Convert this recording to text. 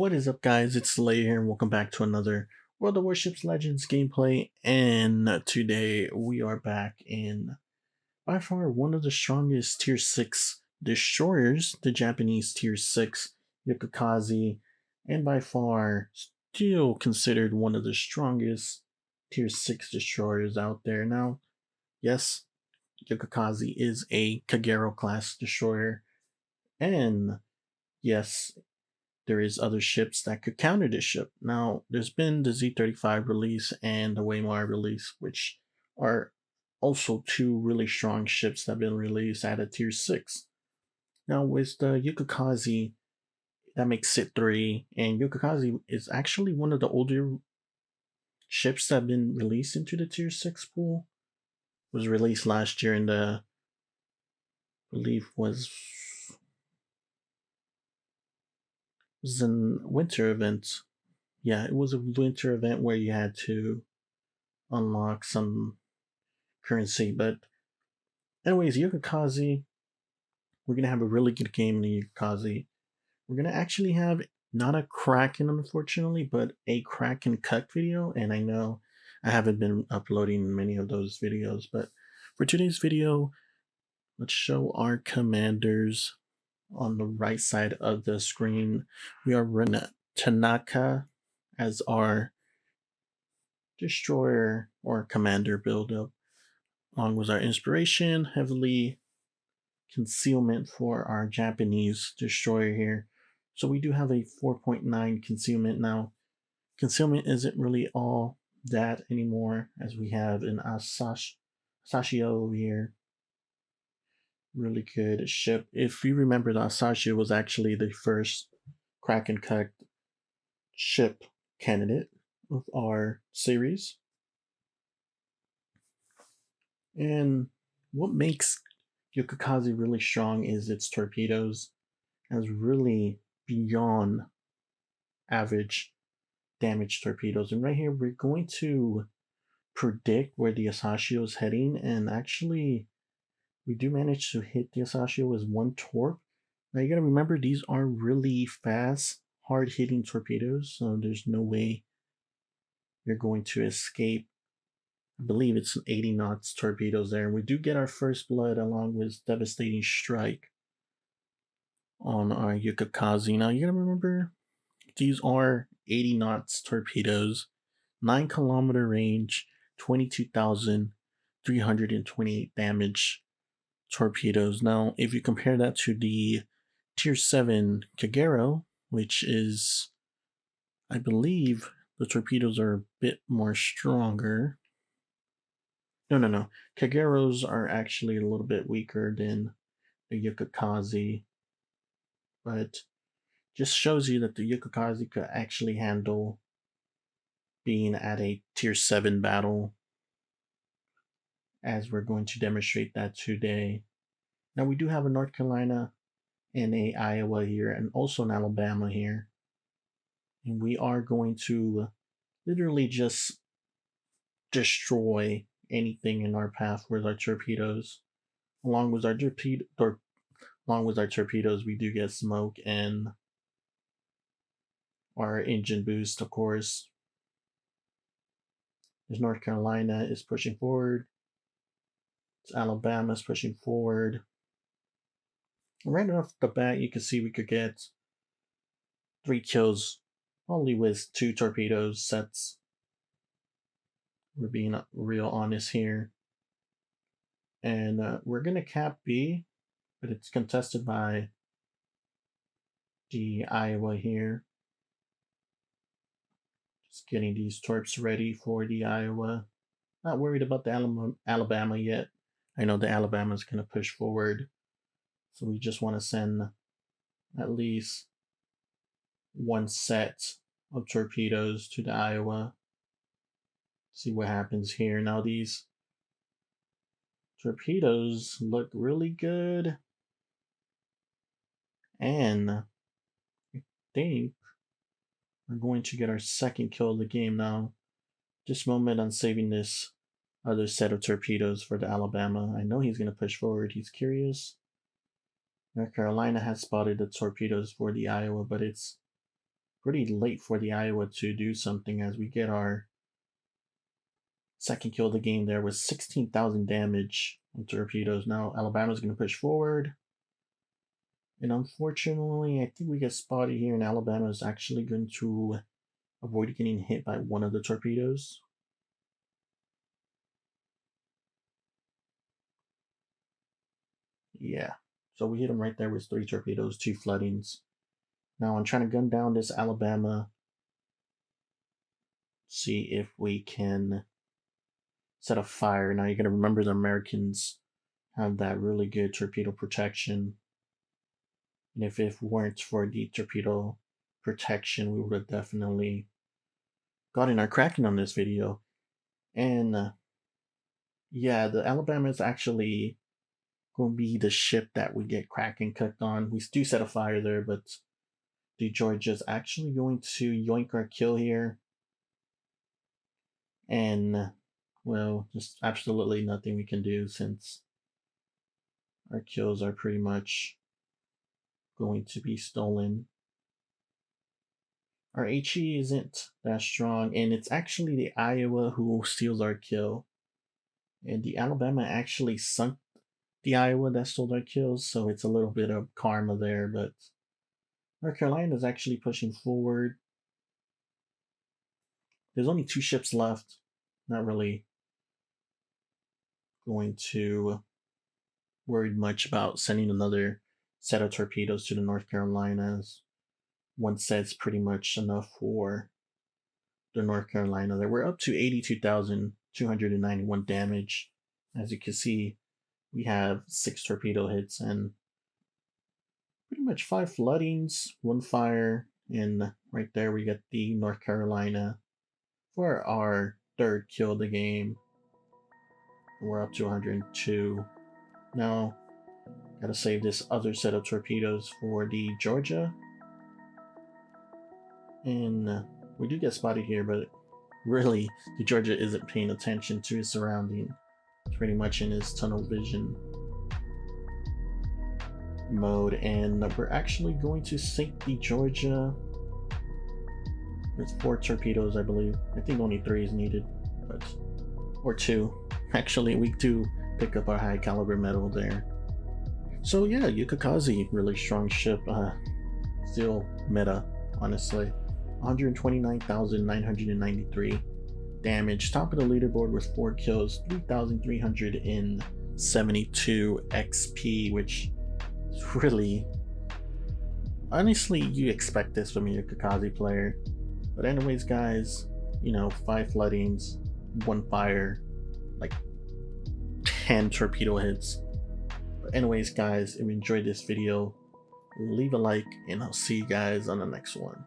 What is up, guys? It's Slay here, and welcome back to another World of Warships Legends gameplay. And today we are back in by far one of the strongest Tier 6 destroyers, the Japanese Tier 6 Yokokaze, and by far still considered one of the strongest Tier 6 destroyers out there. Now, yes, Yokokaze is a Kagero class destroyer, and yes, there is other ships that could counter this ship. Now, there's been the Z-35 release and the Weimar release, which are also two really strong ships that have been released at a tier 6. Now, with the Yokokaze, that makes it 3, and Yokokaze is actually one of the older ships that have been released into the tier 6 pool. It was released last year in the, I believe was a winter event. Yeah, it was a winter event where you had to unlock some currency. But anyways, Yokokaze, we're gonna have a really good game in the Yokokaze. We're gonna actually have not a Kraken, unfortunately, but a Kraken Kuck video. And I know I haven't been uploading many of those videos, but for today's video, let's show our commanders on the right side of the screen. We are running Tanaka as our destroyer or commander build-up, along with our inspiration, heavily concealment for our Japanese destroyer here. So we do have a 4.9 concealment now. Concealment isn't really all that anymore, as we have an Asashio here. Really good ship. If you remember, the Asashio was actually the first Kraken Kuck ship candidate of our series. And what makes Yokokaze really strong is its torpedoes. It has really beyond average damage torpedoes. And right here, we're going to predict where the Asashio is heading. And actually, we do manage to hit the Asashio with one torp. Now you gotta remember, these are really fast, hard-hitting torpedoes. So there's no way you're going to escape. I believe it's 80 knots torpedoes there. And we do get our first blood along with Devastating Strike on our Yokokaze. Now you gotta remember, these are 80 knots torpedoes, 9-kilometer range, 22,328 damage torpedoes. Now, if you compare that to the Tier 7 Kagero, which is, I believe, the torpedoes are a bit more stronger. No. Kageros are actually a little bit weaker than the Yokokaze, but just shows you that the Yokokaze could actually handle being at a tier 7 battle, as we're going to demonstrate that today. Now we do have a North Carolina and a Iowa here, and also an Alabama here. And we are going to literally just destroy anything in our path with our torpedoes. Along with our torpedoes, we do get smoke and our engine boost, of course. There's North Carolina is pushing forward. Alabama is pushing forward. Right off the bat, you can see we could get 3 kills only with 2 torpedoes sets. We're being real honest here. And we're going to cap B, but it's contested by the Iowa here. Just getting these torps ready for the Iowa. Not worried about the Alabama yet. I know the Alabama is going to push forward. So we just want to send at least 1 set of torpedoes to the Iowa. See what happens here. Now these torpedoes look really good. And I think we're going to get our second kill of the game now. Just a moment on saving this other set of torpedoes for the Alabama. I know he's going to push forward. He's curious. North Carolina has spotted the torpedoes for the Iowa, but it's pretty late for the Iowa to do something, as we get our second kill of the game there with 16,000 damage on torpedoes. Now Alabama's going to push forward. And unfortunately, I think we get spotted here, and Alabama is actually going to avoid getting hit by one of the torpedoes. Yeah, so we hit him right there with 3 torpedoes, 2 floodings. Now I'm trying to gun down this Alabama, see if we can set a fire. Now you gotta remember the Americans have that really good torpedo protection. And if it weren't for the torpedo protection, we would have definitely gotten our Kraken on this video. And yeah, the Alabama is actually going to be the ship that we get Kraken Kuck on. We do set a fire there, but the Georgia's actually going to yoink our kill here. And, well, just absolutely nothing we can do, since our kills are pretty much going to be stolen. Our HE isn't that strong, and it's actually the Iowa who steals our kill. And the Alabama actually sunk the Iowa that stole our kills, so it's a little bit of karma there. But North Carolina is actually pushing forward. There's only 2 ships left. Not really going to worry much about sending another set of torpedoes to the North Carolinas. One set's pretty much enough for the North Carolina there. We're up to 82,291 damage. As you can see, we have 6 torpedo hits and pretty much 5 floodings, 1 fire, and right there we get the North Carolina for our 3rd kill of the game. We're up to 102. Now, gotta save this other set of torpedoes for the Georgia. And we do get spotted here, but really, the Georgia isn't paying attention to his surrounding. It's pretty much in his tunnel vision mode, and we're actually going to sink the Georgia with 4 torpedoes, I believe. I think only 3 is needed, but or 2. Actually, we do pick up our high caliber metal there. So yeah, Yukikaze, really strong ship. Still meta, honestly. 129,993 damage. Top of the leaderboard with 4 kills, 3,372 XP, which is really, honestly, you expect this from a Yukikaze player. But anyways, guys, 5 floodings, 1 fire, like 10 torpedo hits. But anyways, guys, if you enjoyed this video, leave a like, and I'll see you guys on the next one.